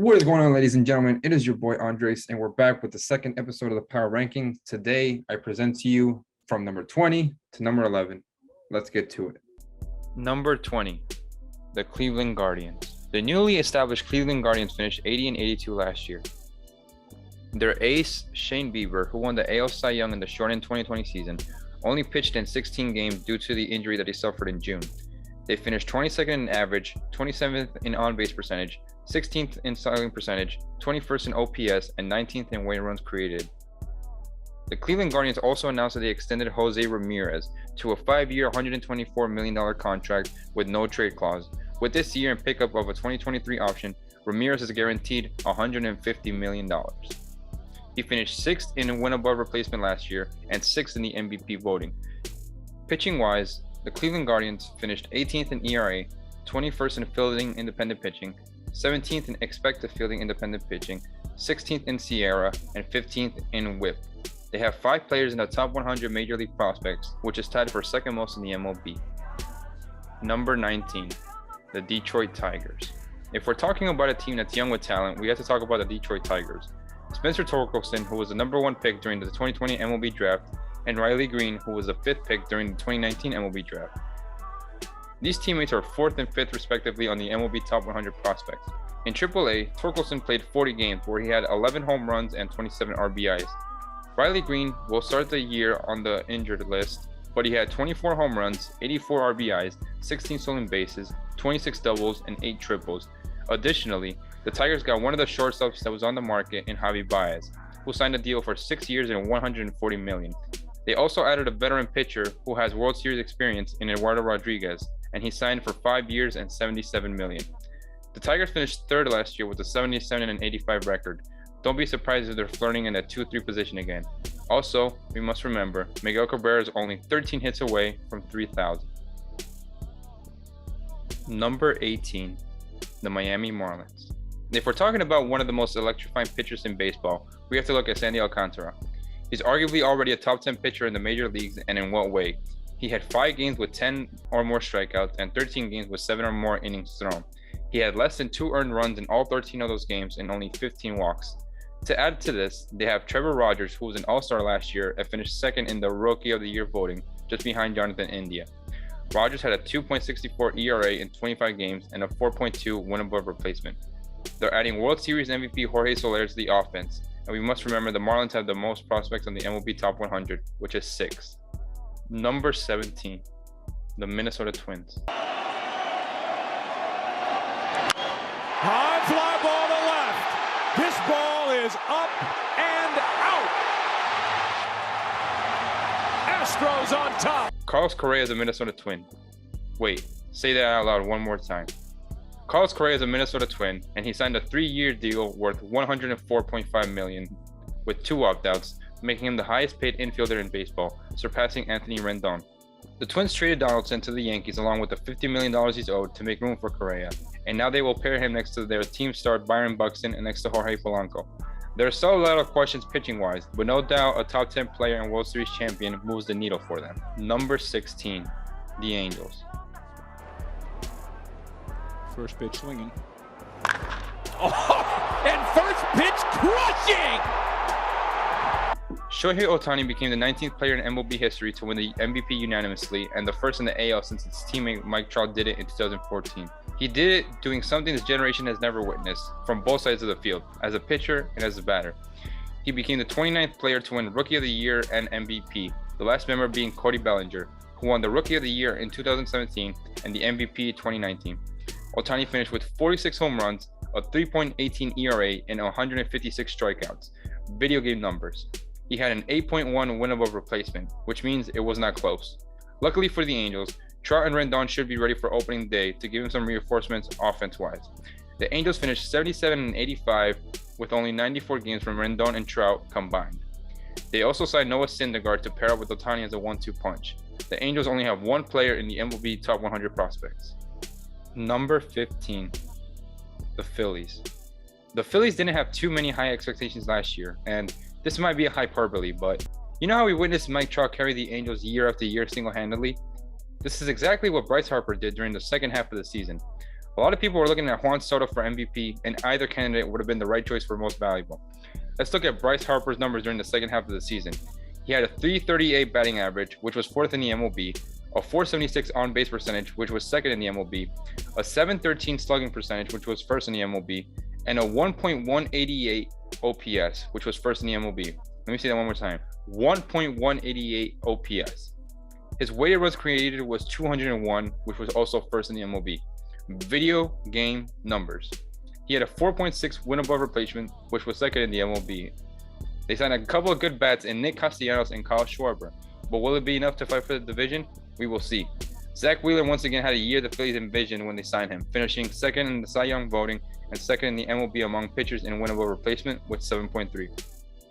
What is going on, ladies and gentlemen? It is your boy Andres, and we're back with the second episode of the Power Rankings. Today, I present to you from number 20 to number 11. Let's get to it. Number 20, the Cleveland Guardians. The newly established Cleveland Guardians finished 80 and 82 last year. Their ace, Shane Bieber, who won the AL Cy Young in the shortened 2020 season, only pitched in 16 games due to the injury that he suffered in June. They finished 22nd in average, 27th in on-base percentage, 16th in slugging percentage, 21st in OPS, and 19th in weighted runs created. The Cleveland Guardians also announced that they extended Jose Ramirez to a 5-year, $124 million contract with no trade clause. With this year and pickup of a 2023 option, Ramirez is guaranteed $150 million. He finished 6th in win above replacement last year and 6th in the MVP voting. Pitching-wise, the Cleveland Guardians finished 18th in ERA, 21st in fielding independent pitching, 17th in expected fielding independent pitching, 16th in Sierra, and 15th in WHIP. They have 5 players in the top 100 Major League prospects, which is tied for second most in the MLB. Number 19, the Detroit Tigers. If we're talking about a team that's young with talent, we have to talk about the Detroit Tigers. Spencer Torkelson, who was the number 1 pick during the 2020 MLB draft, and Riley Green, who was the 5th pick during the 2019 MLB draft. These teammates are 4th and 5th respectively on the MLB Top 100 prospects. In AAA, Torkelson played 40 games where he had 11 home runs and 27 RBIs. Riley Green will start the year on the injured list, but he had 24 home runs, 84 RBIs, 16 stolen bases, 26 doubles, and 8 triples. Additionally, the Tigers got one of the shortstops that was on the market in Javi Baez, who signed a deal for 6 years and $140 million. They also added a veteran pitcher who has World Series experience in Eduardo Rodriguez, and he signed for 5 years and $77 million. The Tigers finished 3rd last year with a 77 and 85 record. Don't be surprised if they're flirting in the 2-3 position again. Also, we must remember, Miguel Cabrera is only 13 hits away from 3,000. Number 18, the Miami Marlins. If we're talking about one of the most electrifying pitchers in baseball, we have to look at Sandy Alcantara. He's arguably already a top 10 pitcher in the major leagues, and in what way? He had 5 games with 10 or more strikeouts and 13 games with 7 or more innings thrown. He had less than 2 earned runs in all 13 of those games and only 15 walks. To add to this, they have Trevor Rogers, who was an All-Star last year and finished 2nd in the Rookie of the Year voting, just behind Jonathan India. Rogers had a 2.64 ERA in 25 games and a 4.2 win above replacement. They're adding World Series MVP Jorge Soler to the offense, and we must remember the Marlins have the most prospects on the MLB Top 100, which is 6. Number 17, the Minnesota Twins. High fly ball to left. This ball is up and out. Astros on top. Carlos Correa is a Minnesota Twin. Wait, say that out loud one more time. Carlos Correa is a Minnesota Twin, and he signed a 3-year deal worth $104.5 million with 2 opt-outs, making him the highest paid infielder in baseball, surpassing Anthony Rendon. The Twins traded Donaldson to the Yankees along with the $50 million he's owed to make room for Correa, and now they will pair him next to their team star Byron Buxton and next to Jorge Polanco. There are still a lot of questions pitching-wise, but no doubt a top 10 player and World Series champion moves the needle for them. Number 16, the Angels. First pitch swinging. Oh, and first pitch crushing! Shohei Ohtani became the 19th player in MLB history to win the MVP unanimously and the first in the AL since his teammate Mike Trout did it in 2014. He did it doing something this generation has never witnessed from both sides of the field, as a pitcher and as a batter. He became the 29th player to win Rookie of the Year and MVP, the last member being Cody Bellinger, who won the Rookie of the Year in 2017 and the MVP 2019. Ohtani finished with 46 home runs, a 3.18 ERA, and 156 strikeouts. Video game numbers. He had an 8.1 win above replacement, which means it was not close. Luckily for the Angels, Trout and Rendon should be ready for opening day to give him some reinforcements offense-wise. The Angels finished 77 and 85 with only 94 games from Rendon and Trout combined. They also signed Noah Syndergaard to pair up with Ohtani as a 1-2 punch. The Angels only have 1 player in the MLB Top 100 prospects. Number 15, the Phillies. The Phillies didn't have too many high expectations last year, and this might be a hyperbole, but you know how we witnessed Mike Trout carry the Angels year after year single-handedly? This is exactly what Bryce Harper did during the second half of the season. A lot of people were looking at Juan Soto for MVP, and either candidate would have been the right choice for most valuable. Let's look at Bryce Harper's numbers during the second half of the season. He had a .338 batting average, which was 4th in the MLB, a .476 on-base percentage, which was 2nd in the MLB, a .713 slugging percentage, which was 1st in the MLB, and a 1.188 OPS, which was 1st in the MLB. Let me say that one more time. 1.188 OPS. His weighted runs created was 201, which was also 1st in the MLB. Video game numbers. He had a 4.6 win above replacement, which was 2nd in the MLB. They signed a couple of good bats in Nick Castellanos and Kyle Schwarber, but will it be enough to fight for the division? We will see. Zach Wheeler once again had a year the Phillies envisioned when they signed him, finishing 2nd in the Cy Young voting and 2nd in the MLB among pitchers in win above replacement with 7.3.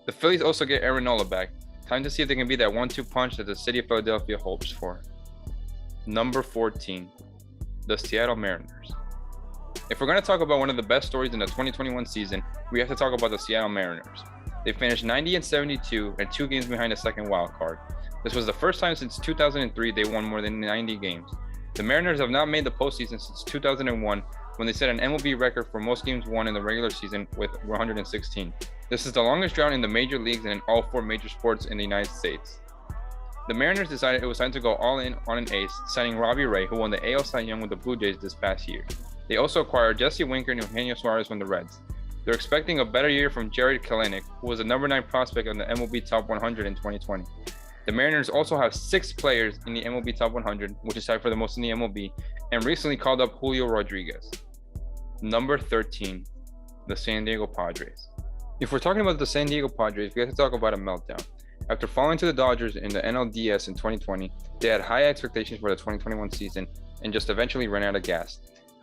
The Phillies also get Aaron Nola back. Time to see if they can be that 1-2 punch that the city of Philadelphia hopes for. Number 14, the Seattle Mariners. If we're going to talk about one of the best stories in the 2021 season, we have to talk about the Seattle Mariners. They finished 90-72 and 2 games behind the second wild card. This was the first time since 2003 they won more than 90 games. The Mariners have not made the postseason since 2001 when they set an MLB record for most games won in the regular season with 116. This is the longest drought in the major leagues and in all 4 major sports in the United States. The Mariners decided it was time to go all in on an ace, signing Robbie Ray, who won the AL Cy Young with the Blue Jays this past year. They also acquired Jesse Winker and Eugenio Suarez from the Reds. They're expecting a better year from Jared Kelenic, who was a number 9 prospect on the MLB Top 100 in 2020. The Mariners also have 6 players in the MLB Top 100, which is tied for the most in the MLB, and recently called up Julio Rodriguez. Number 13, the San Diego Padres. If we're talking about the San Diego Padres, we have to talk about a meltdown. After falling to the Dodgers in the NLDS in 2020, they had high expectations for the 2021 season and just eventually ran out of gas.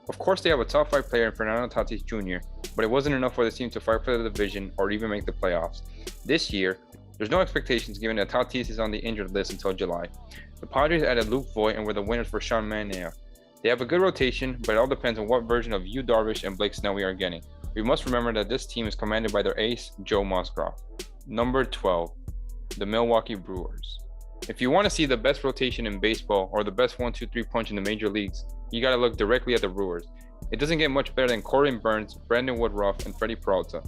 Of course, they have a top 5 player in Fernando Tatis Jr., but it wasn't enough for the team to fight for the division or even make the playoffs. This year, there's no expectations given that Tatis is on the injured list until July. The Padres added Luke Voigt and were the winners for Sean Manaea. They have a good rotation, but it all depends on what version of Yu Darvish and Blake Snell we are getting. We must remember that this team is commanded by their ace, Joe Musgrove. Number 12, the Milwaukee Brewers. If you want to see the best rotation in baseball or the best 1-2-3 punch in the major leagues, you got to look directly at the Brewers. It doesn't get much better than Corbin Burnes, Brandon Woodruff, and Freddie Peralta.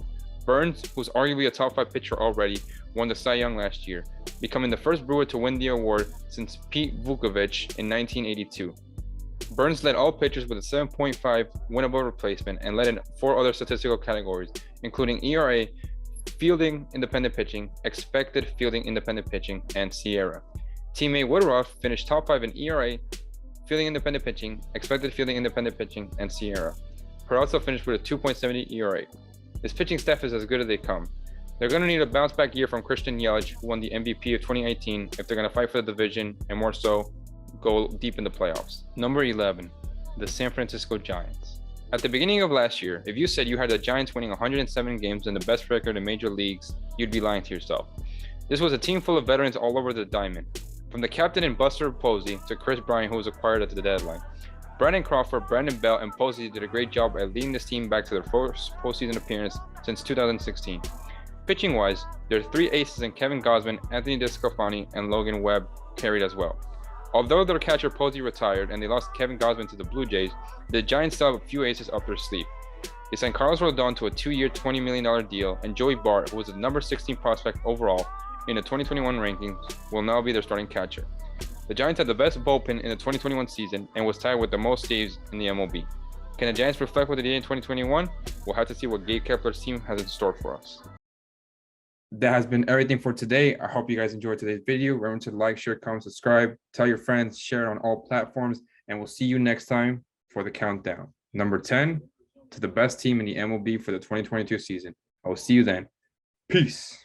Burnes, who's arguably a top 5 pitcher already, won the Cy Young last year, becoming the first Brewer to win the award since Pete Vukovich in 1982. Burnes led all pitchers with a 7.5 winnable replacement and led in 4 other statistical categories, including ERA, fielding independent pitching, expected fielding independent pitching, and SIERA. Teammate Woodruff finished top 5 in ERA, fielding independent pitching, expected fielding independent pitching, and SIERA. Peralta finished with a 2.70 ERA. This pitching staff is as good as they come. They're going to need a bounce back year from Christian Yelich, who won the MVP of 2018, if they're going to fight for the division and more so, go deep in the playoffs. Number 11, the San Francisco Giants. At the beginning of last year, if you said you had the Giants winning 107 games and the best record in major leagues, you'd be lying to yourself. This was a team full of veterans all over the diamond. From the captain and Buster Posey to Chris Bryant, who was acquired at the deadline. Brandon Crawford, Brandon Bell, and Posey did a great job at leading this team back to their first postseason appearance since 2016. Pitching-wise, there are 3 aces in Kevin Gausman, Anthony DeSclafani, and Logan Webb carried as well. Although their catcher Posey retired and they lost Kevin Gausman to the Blue Jays, the Giants still have a few aces up their sleeve. They signed Carlos Rodon to a 2-year, $20 million deal, and Joey Bart, who was the number 16 prospect overall in the 2021 rankings, will now be their starting catcher. The Giants had the best bullpen in the 2021 season and was tied with the most saves in the MLB. Can the Giants reflect what they did in 2021? We'll have to see what Gabe Kepler's team has in store for us. That has been everything for today. I hope you guys enjoyed today's video. Remember to like, share, comment, subscribe, tell your friends, share it on all platforms, and we'll see you next time for the countdown. Number 10 to the best team in the MLB for the 2022 season. I will see you then. Peace.